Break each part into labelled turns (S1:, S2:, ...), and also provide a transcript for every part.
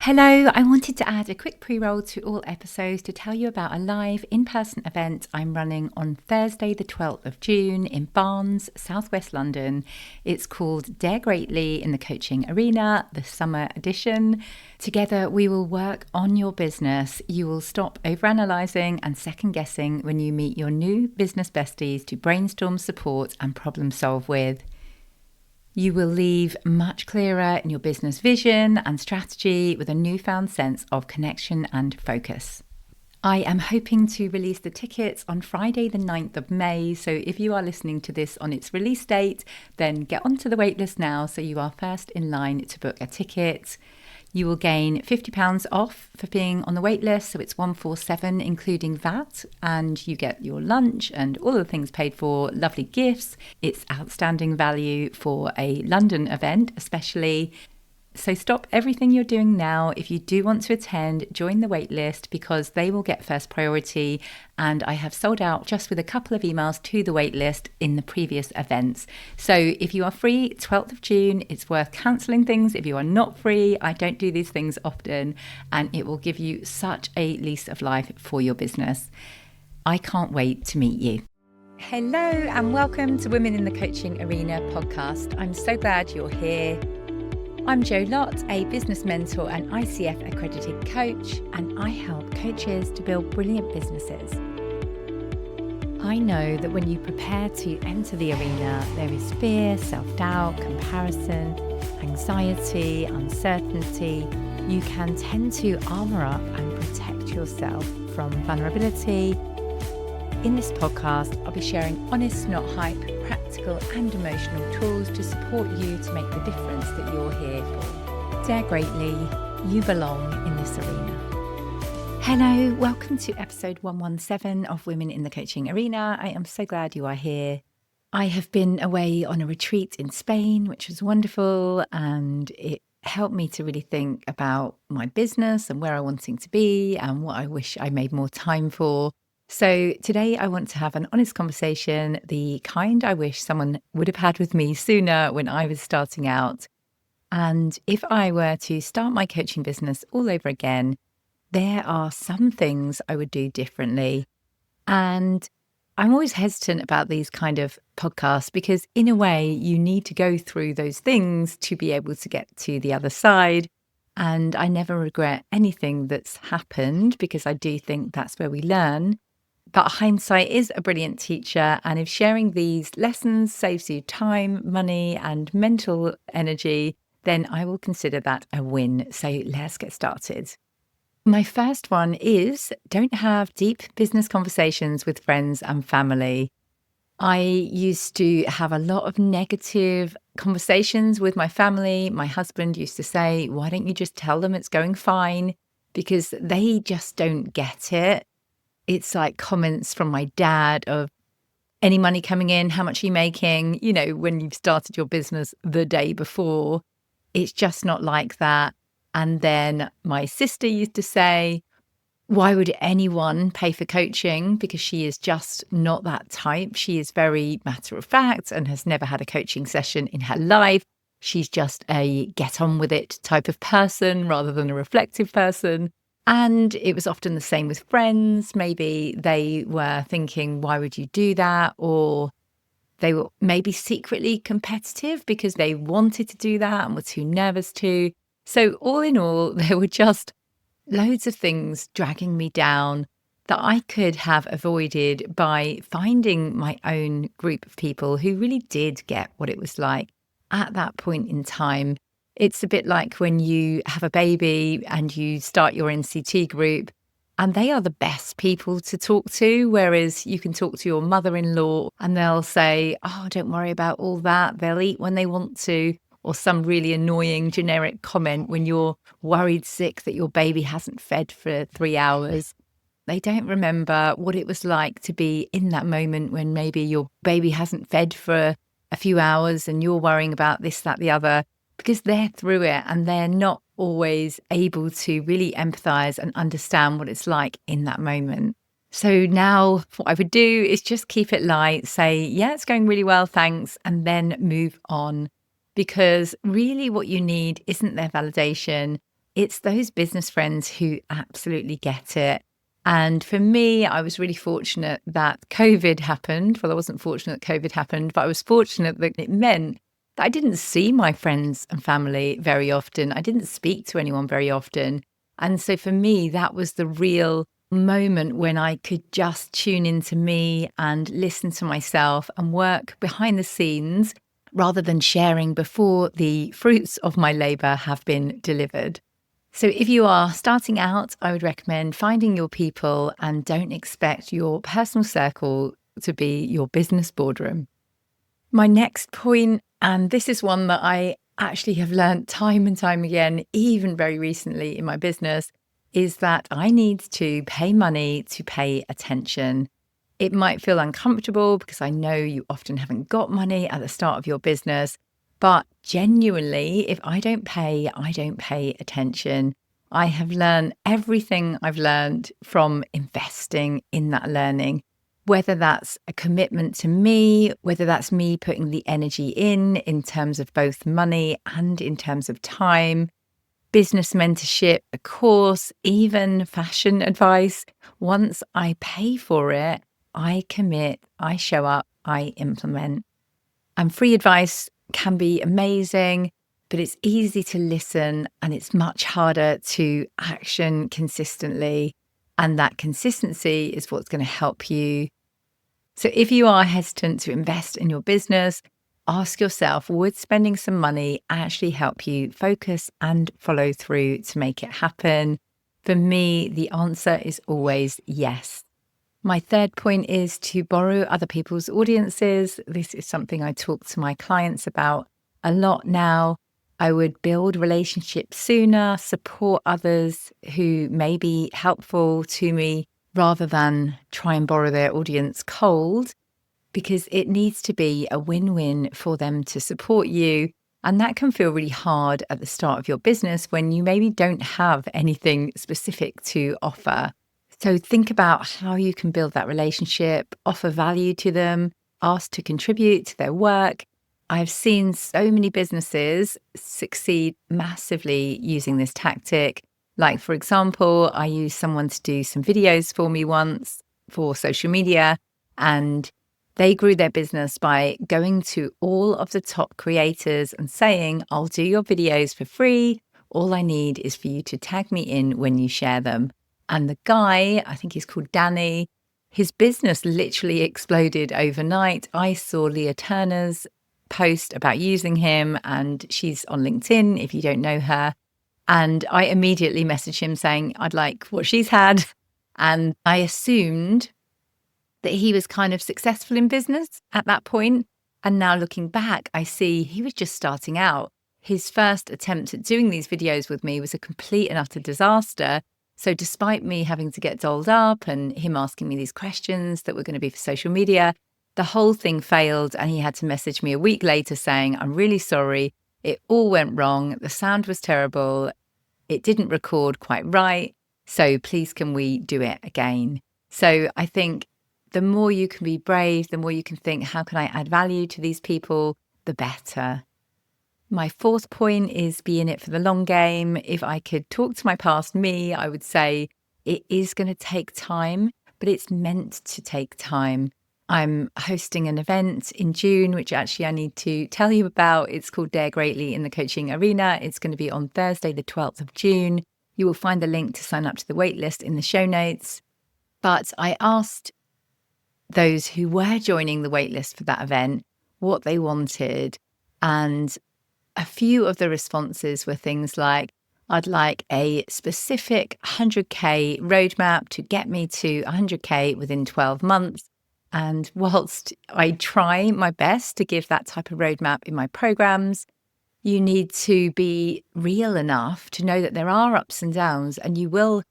S1: Hello, I wanted to add a quick pre-roll to all episodes to tell you about a live in-person event I'm running on Thursday the 12th of June in Barnes, southwest London. It's called Dare Greatly in the Coaching Arena, the summer edition. Together we will work on your business. You will stop overanalyzing and second-guessing when you meet your new business besties to brainstorm, support and problem solve with. You will leave much clearer in your business vision and strategy with a newfound sense of connection and focus. I am hoping to release the tickets on Friday the 9th of May, so if you are listening to this on its release date, then get onto the waitlist now so you are first in line to book a ticket. You will gain £50 off for being on the waitlist, so it's 147 including VAT, and you get your lunch and all the things paid for, lovely gifts. It's outstanding value for a London event especially. So stop everything you're doing now. If you do want to attend, join the waitlist because they will get first priority, and I have sold out just with a couple of emails to the waitlist in the previous events. So if you are free 12th of June, it's worth cancelling things. If you are not free, I don't do these things often, and it will give you such a lease of life for your business. I can't wait to meet you. Hello and welcome to Women in the Coaching Arena podcast. I'm so glad you're here. I'm Lott, a business mentor and ICF-accredited coach, and I help coaches to build brilliant businesses. I know that when you prepare to enter the arena, there is fear, self-doubt, comparison, anxiety, uncertainty. You can tend to armour up and protect yourself from vulnerability. In this podcast, I'll be sharing honest, not hype, practical and emotional tools to support you to make the difference that you're here for. Dare greatly, you belong in this arena. Hello, welcome to episode 117 of Women in the Coaching Arena. I am so glad you are here. I have been away on a retreat in Spain, which was wonderful, and it helped me to really think about my business and where I'm wanting to be and what I wish I made more time for. So today I want to have an honest conversation, the kind I wish someone would have had with me sooner when I was starting out. And if I were to start my coaching business all over again, there are some things I would do differently. And I'm always hesitant about these kind of podcasts because in a way you need to go through those things to be able to get to the other side. And I never regret anything that's happened because I do think that's where we learn. But hindsight is a brilliant teacher, and if sharing these lessons saves you time, money, and mental energy, then I will consider that a win. So let's get started. My first one is don't have deep business conversations with friends and family. I used to have a lot of negative conversations with my family. My husband used to say, why don't you just tell them it's going fine? Because they just don't get it. It's like comments from my dad of any money coming in, how much are you making? You know, when you've started your business the day before, it's just not like that. And then my sister used to say, why would anyone pay for coaching? Because she is just not that type. She is very matter of fact and has never had a coaching session in her life. She's just a get on with it type of person rather than a reflective person. And it was often the same with friends. Maybe they were thinking, why would you do that? Or they were maybe secretly competitive because they wanted to do that and were too nervous to. So all in all, there were just loads of things dragging me down that I could have avoided by finding my own group of people who really did get what it was like at that point in time. It's a bit like when you have a baby and you start your NCT group, and they are the best people to talk to, whereas you can talk to your mother-in-law and they'll say, oh, don't worry about all that. They'll eat when they want to, or some really annoying generic comment when you're worried sick that your baby hasn't fed for 3 hours. They don't remember what it was like to be in that moment when maybe your baby hasn't fed for a few hours and you're worrying about this, that, the other. Because they're through it and they're not always able to really empathize and understand what it's like in that moment. So now what I would do is just keep it light, say, yeah, it's going really well, thanks, and then move on. Because really what you need isn't their validation. it's those business friends who absolutely get it. And for me, I was really fortunate that COVID happened. Well, I wasn't fortunate that COVID happened, but I was fortunate that it meant that I didn't see my friends and family very often. I didn't speak to anyone very often. And so for me, that was the real moment when I could just tune into me and listen to myself and work behind the scenes rather than sharing before the fruits of my labor have been delivered. So if you are starting out, I would recommend finding your people and don't expect your personal circle to be your business boardroom. My next point, and this is one that I actually have learned time and time again, even very recently in my business, is that I need to pay money to pay attention. It might feel uncomfortable because I know you often haven't got money at the start of your business, but genuinely, if I don't pay attention. I have learned everything I've learned from investing in that learning, whether that's a commitment to me, whether that's me putting the energy in terms of both money and in terms of time, business mentorship, a course, even fashion advice. Once I pay for it, I commit, I show up, I implement. And free advice can be amazing, but it's easy to listen and it's much harder to action consistently. And that consistency is what's going to help you. So if you are hesitant to invest in your business, ask yourself, would spending some money actually help you focus and follow through to make it happen? For me, the answer is always yes. My third point is to borrow other people's audiences. This is something I talk to my clients about a lot now. I would build relationships sooner, support others who may be helpful to me rather than try and borrow their audience cold, because it needs to be a win-win for them to support you. And that can feel really hard at the start of your business when you maybe don't have anything specific to offer. So think about how you can build that relationship, offer value to them, ask to contribute to their work. I've seen so many businesses succeed massively using this tactic. Like, for example, I used someone to do some videos for me once for social media, and they grew their business by going to all of the top creators and saying, I'll do your videos for free. All I need is for you to tag me in when you share them. And the guy, I think he's called Danny, his business literally exploded overnight. I saw Leah Turner's post about using him, and she's on LinkedIn if you don't know her. And I immediately messaged him saying, I'd like what she's had. And I assumed that he was kind of successful in business at that point. And now looking back, I see he was just starting out. His first attempt at doing these videos with me was a complete and utter disaster. So despite me having to get dolled up and him asking me these questions that were going to be for social media, the whole thing failed. And he had to message me a week later saying, I'm really sorry. It all went wrong. The sound was terrible. It didn't record quite right. So please, can we do it again? So I think the more you can be brave, the more you can think, how can I add value to these people, the better. My fourth point is be in it for the long game. If I could talk to my past me, I would say it is going to take time, but it's meant to take time. I'm hosting an event in June, which actually I need to tell you about. It's called Dare Greatly in the Coaching Arena. It's going to be on Thursday, the 12th of June. You will find the link to sign up to the waitlist in the show notes. But I asked those who were joining the waitlist for that event what they wanted. And a few of the responses were things like, I'd like a specific 100K roadmap to get me to 100K within 12 months. And whilst I try my best to give that type of roadmap in my programs, you need to be real enough to know that there are ups and downs, and you will,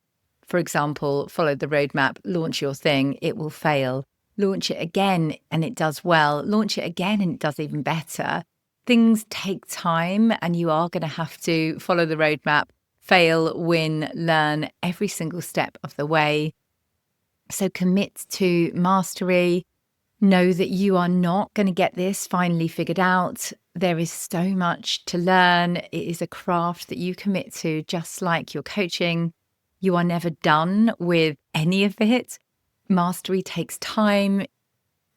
S1: for example, follow the roadmap, launch your thing, it will fail. Launch it again and it does well. Launch it again and it does even better. Things take time, and you are going to have to follow the roadmap, fail, win, learn every single step of the way. So commit to mastery. Know that you are not going to get this finally figured out. there is so much to learn. It is a craft that you commit to, just like your coaching. You are never done with any of it. Mastery takes time.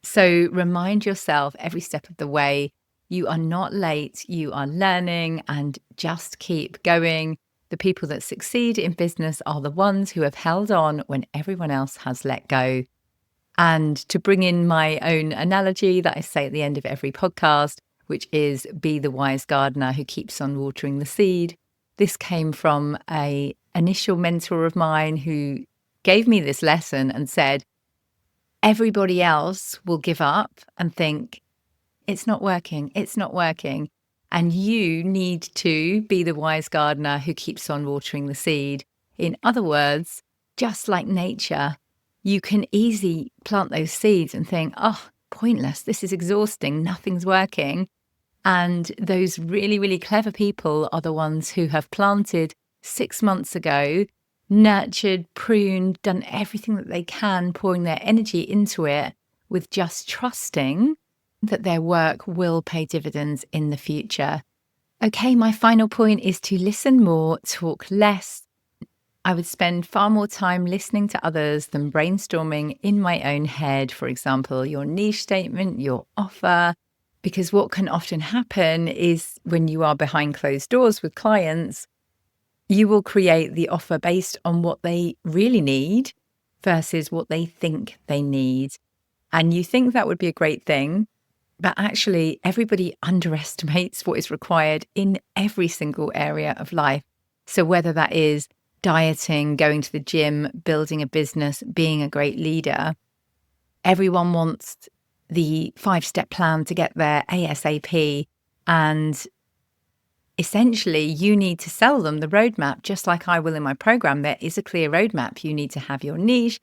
S1: So remind yourself every step of the way, you are not late, you are learning, and just keep going. The people that succeed in business are the ones who have held on when everyone else has let go. And to bring in my own analogy that I say at the end of every podcast, which is be the wise gardener who keeps on watering the seed. This came from an initial mentor of mine who gave me this lesson and said, everybody else will give up and think, it's not working. And you need to be the wise gardener who keeps on watering the seed. In other words, just like nature, you can easily plant those seeds and think, oh, pointless. This is exhausting. Nothing's working. And those really, really clever people are the ones who have planted 6 months ago, nurtured, pruned, done everything that they can, pouring their energy into it with just trusting that their work will pay dividends in the future. Okay, my final point is to listen more, talk less. I would spend far more time listening to others than brainstorming in my own head, for example, your niche statement, your offer. Because what can often happen is when you are behind closed doors with clients, you will create the offer based on what they really need versus what they think they need. And you think that would be a great thing, but actually everybody underestimates what is required in every single area of life. So whether that is dieting, going to the gym, building a business, being a great leader, everyone wants the 5-step plan to get there ASAP. And essentially, you need to sell them the roadmap, just like I will in my program. There is a clear roadmap. You need to have your niche,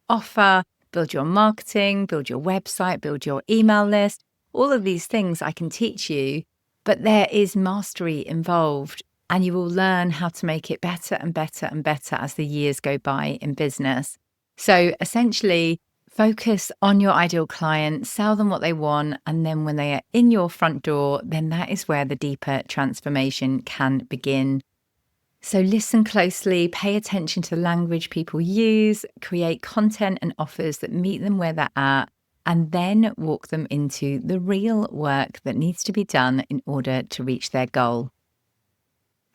S1: offer, build your marketing, build your website, build your email list. All of these things I can teach you, but there is mastery involved, and you will learn how to make it better and better and better as the years go by in business. So essentially, focus on your ideal client, sell them what they want, and then when they are in your front door, then that is where the deeper transformation can begin. So listen closely, pay attention to the language people use, create content and offers that meet them where they're at, and then walk them into the real work that needs to be done in order to reach their goal.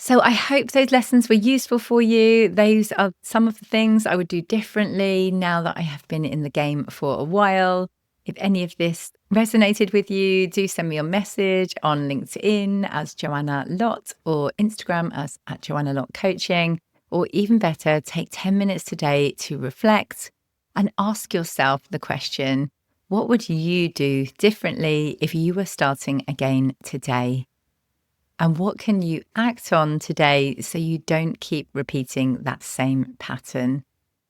S1: So I hope those lessons were useful for you. Those are some of the things I would do differently now that I have been in the game for a while. If any of this resonated with you, do send me a message on LinkedIn as Joanna Lott or Instagram as @JoannaLottCoaching. Or even better, take 10 minutes today to reflect and ask yourself the question, what would you do differently if you were starting again today? And what can you act on today so you don't keep repeating that same pattern?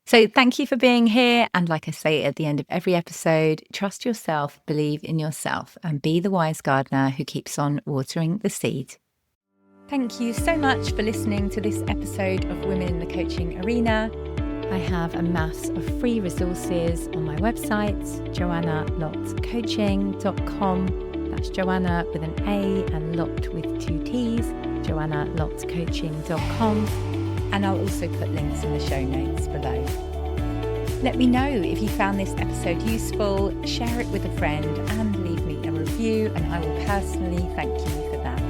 S1: So thank you for being here. And like I say at the end of every episode, trust yourself, believe in yourself, and be the wise gardener who keeps on watering the seed. Thank you so much for listening to this episode of Women in the Coaching Arena. I have a mass of free resources on my website, joannalottcoaching.com. That's Joanna with an A and Lott with 2 T's, joannalottcoaching.com. And I'll also put links in the show notes below. Let me know if you found this episode useful, share it with a friend and leave me a review, and I will personally thank you for that.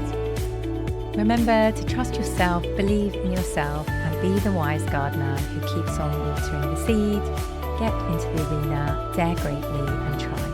S1: Remember to trust yourself, believe in yourself, and be the wise gardener who keeps on watering the seed. Get into the arena, dare greatly and try.